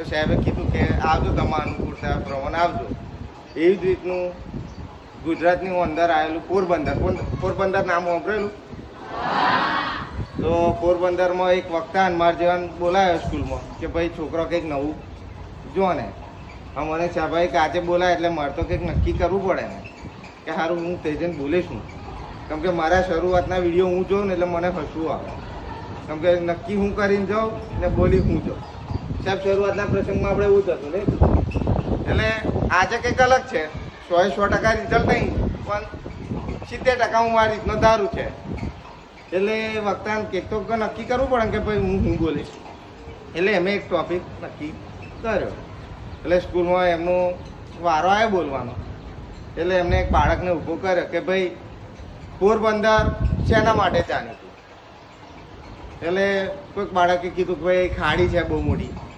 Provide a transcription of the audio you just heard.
તો સાહેબે કીધું કે આવજો, તમારા અનુકૂળતા પ્રમાણે આવજો. એવી જ રીતનું ગુજરાતની અંદર આવેલું પોરબંદર નામ વાપરેલું. તો પોરબંદરમાં એક વખતા માર જેવાને બોલાયો સ્કૂલમાં કે ભાઈ છોકરો કંઈક નવું જો ને. મને સ્વાભાવિક આજે બોલાય એટલે મારે તો કંઈક નક્કી કરવું પડે ને કે સારું હું તે જઈને બોલીશ હું. કેમ કે મારા શરૂઆતના વિડીયો હું જોઉં ને એટલે મને હસવું આવે. કેમ કે નક્કી હું કરીને જાઉં ને બોલી હું જાઉં. સાહેબ શરૂઆતના પ્રસંગમાં આપણે એવું થતું નહીં. એટલે આજે કંઈક અલગ છે. 100% રિઝલ્ટ નહીં પણ 70% હું મારી રીતનો ધારું છે. એટલે વખતાને કંઈક તો નક્કી કરવું પડે કે ભાઈ હું બોલીશ. એટલે એમે એક ટોપિક નક્કી કર્યો. એટલે સ્કૂલમાં એમનો વારો આવ્યો બોલવાનો. એટલે એમને એક બાળકને ઊભો કર્યો કે ભાઈ પોરબંદર શેના માટે જાણીતું. એટલે કોઈક બાળકે કીધું કે ભાઈ ખાડી છે બહુ મોટી.